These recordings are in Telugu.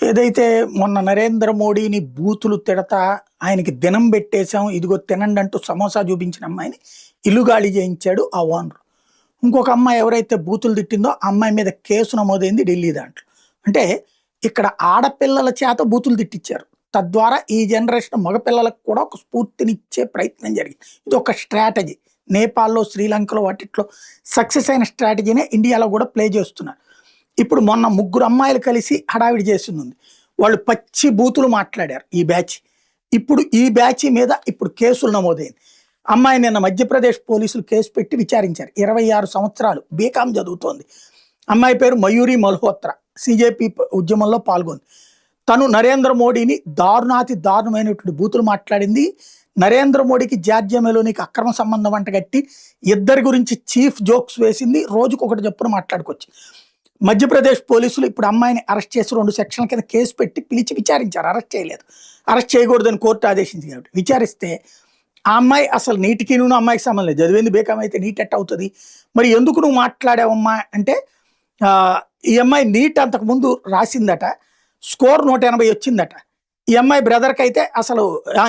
ఏదైతే మొన్న నరేంద్ర మోడీని బూతులు తిడతా ఆయనకి దినం పెట్టేశాం ఇదిగో తినండి అంటూ సమోసా చూపించిన అమ్మాయిని ఇల్లు గాలి చేయించాడు ఆ ఓనర్. ఇంకొక అమ్మాయి ఎవరైతే బూతులు తిట్టిందో ఆ అమ్మాయి మీద కేసు నమోదైంది ఢిల్లీ దాంట్లో. అంటే ఇక్కడ ఆడపిల్లల చేత బూతులు తిట్టించారు. తద్వారా ఈ జనరేషన్ మగపిల్లలకు కూడా ఒక స్ఫూర్తినిచ్చే ప్రయత్నం జరిగింది. ఇది ఒక స్ట్రాటజీ. నేపాల్లో, శ్రీలంకలో వాటిట్లో సక్సెస్ అయిన స్ట్రాటజీనే ఇండియాలో కూడా ప్లే చేస్తున్నారు. ఇప్పుడు మొన్న ముగ్గురు అమ్మాయిలు కలిసి హడావిడి చేస్తుంది. వాళ్ళు పచ్చి బూతులు మాట్లాడారు ఈ బ్యాచ్. ఇప్పుడు ఈ బ్యాచ్ మీద ఇప్పుడు కేసులు నమోదైంది. అమ్మాయి నిన్న మధ్యప్రదేశ్ పోలీసులు కేసు పెట్టి విచారించారు. 26 సంవత్సరాలు, బీకాం చదువుతోంది. అమ్మాయి పేరు మయూరి మల్హోత్రా. సిజేపీ ఉద్యమంలో పాల్గొంది. తను నరేంద్ర మోడీని దారుణాతి దారుణమైనటువంటి బూతులు మాట్లాడింది. నరేంద్ర మోడీకి జార్జియా మెలోనికి అక్రమ సంబంధం అంటగట్టి ఇద్దరి గురించి చీఫ్ జోక్స్ వేసింది. రోజుకొకటి చెప్పున మాట్లాడుకోవచ్చు. మధ్యప్రదేశ్ పోలీసులు ఇప్పుడు అమ్మాయిని అరెస్ట్ చేసి 2 సెక్షన్ల కింద కేసు పెట్టి పిలిచి విచారించారు. అరెస్ట్ చేయలేదు. అరెస్ట్ చేయకూడదని కోర్టు ఆదేశించింది కాబట్టి విచారిస్తే ఆ అమ్మాయి అసలు నీటికి నువ్వు అమ్మాయికి సంబంధం లేదు. చదివింది బేకం అయితే నీట్ ఎట్ అవుతుంది. మరి ఎందుకు నువ్వు మాట్లాడావమ్మా అంటే ఈ అమ్మాయి నీట్ అంతకుముందు రాసిందట, స్కోర్ 180 వచ్చిందట. ఈ అమ్మాయి బ్రదర్కి అయితే అసలు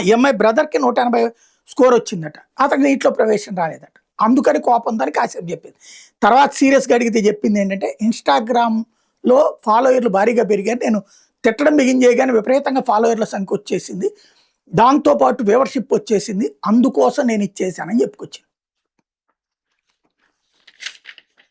ఈ అమ్మాయి బ్రదర్కి 180 స్కోర్ వచ్చిందట. అతనికి నీటిలో ప్రవేశం రాలేదట. అందుకని కోపంతో కాసేపు చెప్పింది. తర్వాత సీరియస్గా అడిగితే చెప్పింది ఏంటంటే, ఇన్స్టాగ్రామ్లో ఫాలోయర్లు భారీగా పెరిగారు, నేను తిట్టడం బిగిన్ చేయగానే విపరీతంగా ఫాలోయర్ల సంఖ్య వచ్చేసింది, దాంతోపాటు వ్యూవర్షిప్ వచ్చేసింది, అందుకోసం నేను ఇచ్చేసానని చెప్పుకొచ్చింది.